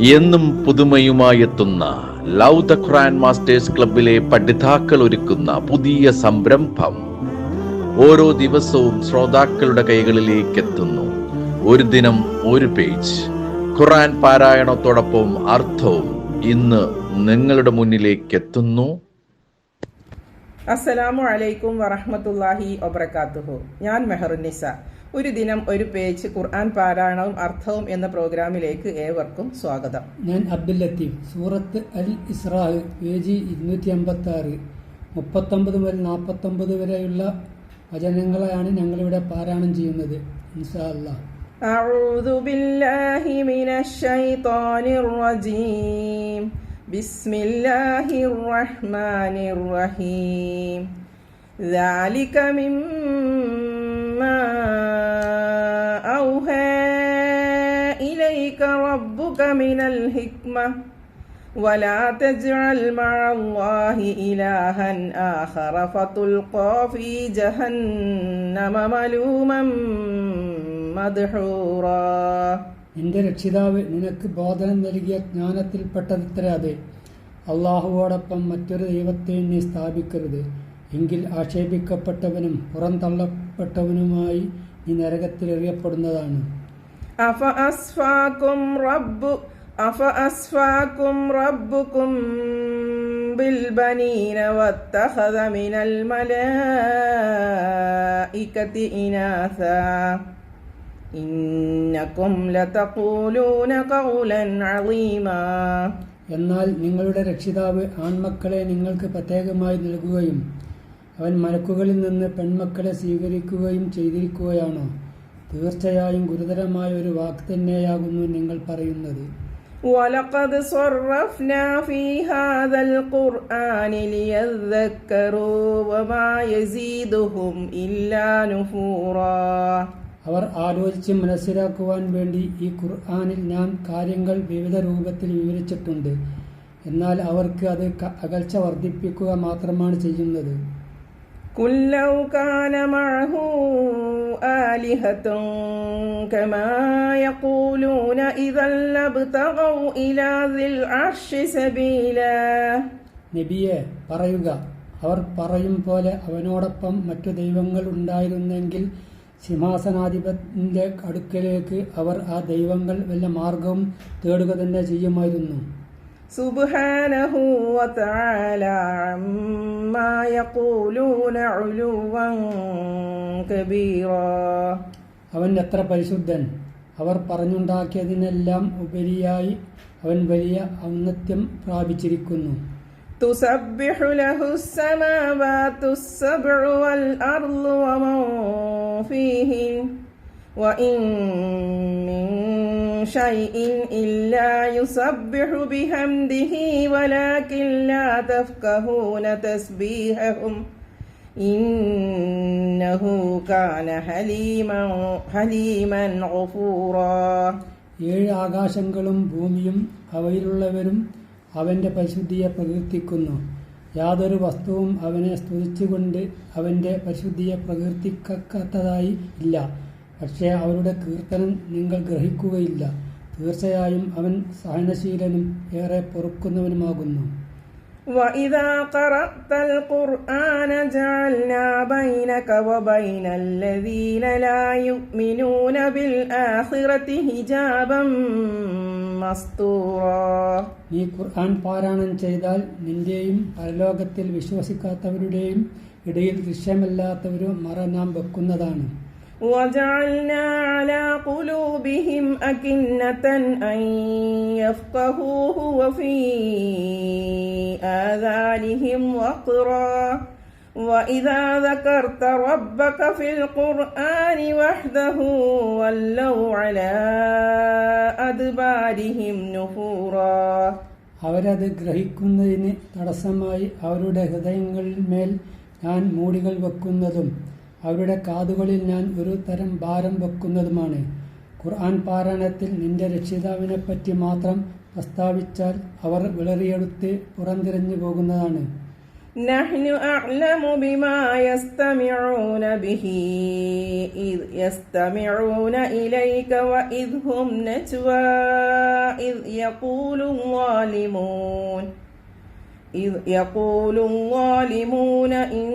എന്നും പുതുമയുമായെത്തുന്ന love the Quran masters ക്ലബിലെ പഠിതാക്കൾ ഒരുക്കുന്ന പുതിയ സംരംഭം ഓരോ ദിവസവും ശ്രോതാക്കളുടെ കൈകളിലേക്ക് എത്തുന്നു. ഒരു ദിനം ഒരു പേജ് ഖുർആൻ പാരായണത്തോടൊപ്പം അർത്ഥവും ഇന്ന് നിങ്ങളുടെ മുന്നിലേക്ക് എത്തുന്നു. അസ്സലാമു അലൈക്കും വറഹ്മത്തുള്ളാഹി വബറകാതുഹു. ഞാൻ മെഹറുന്നിസ. ഒരു ദിനം ഒരു പേജ് ഖുർആൻ പാരായണവും അർത്ഥവും എന്ന പ്രോഗ്രാമിലേക്ക് ഏവർക്കും സ്വാഗതം. ഞാൻ അബ്ദുൽ ലത്തീഫ്. സൂറത്ത് അൽ ഇസ്രാ പേജ് 256 39 മുതൽ 49 വരെയുള്ള വചനങ്ങളാണ് ഞങ്ങളിവിടെ പാരായണം ചെയ്യുന്നത്. ഇൻഷാ അല്ലാഹ്. അഊദു ബില്ലാഹി മിനശ് ശൈത്വാനിർ റജീം. ബിസ്മില്ലാഹിർ റഹ്മാനിർ റഹീം. ذلك مما أوحى إليك ربك من الحكمة ولا تجعل مع الله إلها آخر فتلقى في جهنم ملوما مدحورا. നിന്റെ രക്ഷിതാവ് നിനക്ക് ബോധനം നൽകിയ ജ്ഞാനത്തിൽപ്പെട്ടതത്രേ അത്. അള്ളാഹുവോടൊപ്പം മറ്റൊരു ദൈവത്തെയും നീ സ്ഥാപിക്കരുത്, എങ്കിൽ ആക്ഷേപിക്കപ്പെട്ടവനും പുറന്തള്ളപ്പെട്ടവനുമായി നീ നരകത്തിൽ എറിയപ്പെടുന്നതാണ്. അഫഅസ്ഫാകും റബ്ബുകും ബിൽബനീന വത്തഖദ മിനൽ മലായികതി ഇനാസാ ഇന്നകും ലതഖൂലൂന ഖൗലൻ അളീമാ. എന്നാൽ നിങ്ങളുടെ രക്ഷിതാവ് ആൺമക്കളെ നിങ്ങൾക്ക് പ്രത്യേകമായി നൽകുകയും അവൻ മലക്കുകളിൽ നിന്ന് പെൺമക്കളെ സ്വീകരിക്കുകയും ചെയ്തിരിക്കുകയാണോ? തീർച്ചയായും ഗുരുതരമായ ഒരു വാക്ക് തന്നെയാകുന്നു നിങ്ങൾ പറയുന്നത്. വലഖദ് സർറഫ്നാ ഫീ ഹാദൽ ഖുർആനി ലിയദ്ദക്കറൂ വമാ യസീദുഹും ഇല്ലാ നുഫൂറാ. അവർ ആലോചിച്ച് മനസ്സിലാക്കുവാൻ വേണ്ടി ഈ ഖുർആനിൽ ഞാൻ കാര്യങ്ങൾ വിവിധ രൂപത്തിൽ വിവരിച്ചിട്ടുണ്ട്. എന്നാൽ അവർക്ക് അത് അകൽച്ച വർദ്ധിപ്പിക്കുക മാത്രമാണ് ചെയ്യുന്നത്. ഖുൽ ലൗ കാന മഅഹു ആലിഹത്തുൻ കമാ യഖൂലൂന ഇദൽ ലബ്തഗൗ ഇലാ ദിൽ അർശി സബീലാ. നബിയെ പറയുക, അവർ പറയും പോലെ അവനോടൊപ്പം മറ്റു ദൈവങ്ങൾ ഉണ്ടായിരുന്നെങ്കിൽ സിംഹാസനാധിപന്റെ അടുക്കലേക്ക് അവർ ആ ദൈവങ്ങൾ വല്ല മാർഗവും തേടുക തന്നെ ചെയ്യുമായിരുന്നു. സുബ്ഹാനഹു വതആല അമ്മാ യഖൂലൂന ഉലുവൻ കബീറാ. അവൻ എത്ര പരിശുദ്ധൻ! അവർ പറഞ്ഞുണ്ടാക്കിയതിനെല്ലാം ഉപരിയായി അവൻ വലിയ ഔന്നത്യം പ്രാപിച്ചിരിക്കുന്നു. തുസബ്ബിഹു ലഹുസ് സമാവാതുസ് സബ്ഉ വൽ അർളു വമൻ ഫീഹിൻ വഇൻ മിൻ ശൈഇൻ ഇല്ലാ യുസബ്ബിഹു ബിഹംദിഹി വലാകിൻ ലാ തഫ്ഖഹൂന തസ്ബീഹഹും ഇന്നഹു കാന ഹലീമൻ ഗഫൂറാ. 7 ആകാശങ്ങളും ഭൂമിയും അവയിലുള്ളവരും അവന്റെ പരിശുദ്ധിയെ പ്രകീർത്തിക്കുന്നു. യാതൊരു വസ്തുവും അവനെ സ്തുതിച്ചുകൊണ്ട് അവന്റെ പരിശുദ്ധിയെ പ്രകീർത്തിക്കാത്തതായി ഇല്ല. പക്ഷേ അവരുടെ കീർത്തനം നിങ്ങൾ ഗ്രഹിക്കുകയില്ല. തീർച്ചയായും അവൻ സഹനശീലനും ഏറെ പൊറുക്കുന്നവനുമാകുന്നു. وَإِذَا قَرَأْتَ الْقُرْآنَ جَعَلْنَا بَيْنَكَ وَبَيْنَ الَّذِينَ لَا يُؤْمِنُونَ بِالْآخِرَةِ حِجَابًا مَسْتُورًا. നീ ഖുർആൻ പാരായണം ചെയ്താൽ നിന്റെയും പരലോകത്തിൽ വിശ്വസിക്കാത്തവരുടെയും ഇടയിൽ ദൃശ്യമല്ലാത്തൊരു മറ നാം വെക്കുന്നതാണ്. وَجَعَلْنَا عَلَى قُلُوبِهِمْ أَكِنَّةً أَن يَفْقَهُوهُ وَفِي آذَانِهِمْ وَقْرًا وَإِذَا ذَكَرْتَ رَبَّكَ فِي الْقُرْآنِ وَحْدَهُ وَلَّوْا عَلَى أَدْبَارِهِمْ نُفُورًا. അവരത് ഗ്രഹിക്കുന്നതിന് തടസ്സമായി അവരുടെ ഹൃദയങ്ങളിൽ മേൽ ഞാൻ മൂടികൾ വെക്കുന്നതും അവരുടെ കാതുകളിൽ ഞാൻ ഒരു തരം ഭാരം വെക്കുന്നതുമാണ്. ഖുർആൻ പാരായണത്തിൽ നിന്റെ രക്ഷിതാവിനെപ്പറ്റി മാത്രം പ്രസ്താവിച്ചാൽ അവർ വിളറിയെടുത്ത് പുറംതിരിഞ്ഞു പോകുന്നതാണ്. نحن أعلم بما يستمعون به إذ يستمعون إليك وإذ هم نجوى إذ يقول الظالمون إن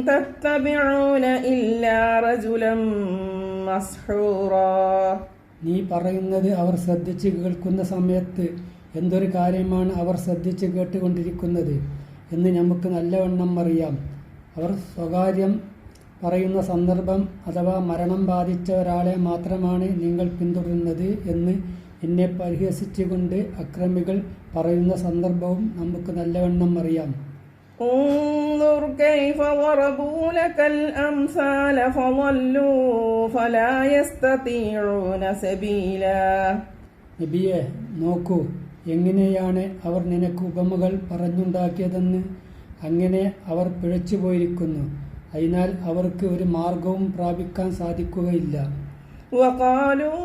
تتبعون إلا رجلا مسحورا. നീ പറയുന്നത് അവർ ശ്രദ്ധിച്ച് കേൾക്കുന്ന സമയത്ത് എന്തൊരു കാര്യമാണ് അവർ ശ്രദ്ധിച്ച് കേട്ടുകൊണ്ടിരിക്കുന്നത് എന്ന് നമുക്ക് നല്ലവണ്ണം അറിയാം. അവർ സ്വകാര്യം പറയുന്ന സന്ദർഭം അഥവാ മരണം ബാധിച്ച ഒരാളെ മാത്രമാണ് നിങ്ങൾ പിന്തുടരുന്നത് എന്ന് എന്നെ പരിഹസിച്ചുകൊണ്ട് അക്രമികൾ പറയുന്ന സന്ദർഭവും നമുക്ക് നല്ലവണ്ണം അറിയാം. انظر كيف ضربوا لك الأمثال فضلوا فلا يستطيعون سبيلا. നബിയെ, നോക്കൂ എങ്ങനെയാണ് അവർ നിനക്ക് ഉപമകൾ പറഞ്ഞുണ്ടാക്കിയതെന്ന്. അങ്ങനെ അവർ പിഴച്ചു പോയിരിക്കുന്നു, അതിനാൽ അവർക്ക് ഒരു മാർഗവും പ്രാപിക്കാൻ സാധിക്കുകയില്ല. وقالوا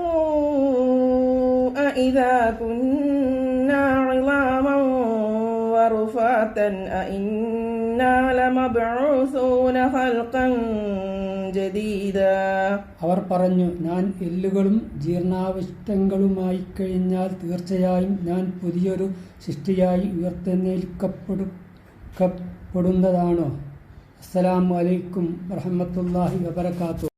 أإذا كنا عظاما ورفاتا أإنا لمبعوثون خلقا جديدا. അവർ പറഞ്ഞു, ഞാൻ എല്ലുകളും ജീർണാവശിഷ്ടങ്ങളുമായി കഴിഞ്ഞാൽ തീർച്ചയായും ഞാൻ പുതിയൊരു സൃഷ്ടിയായി ഉയർത്തെഴുന്നേൽക്കപ്പെടുന്നതാണോ? അസ്സലാമു അലൈക്കും വറഹ്മത്തുള്ളാഹി വബറകാതുഹു.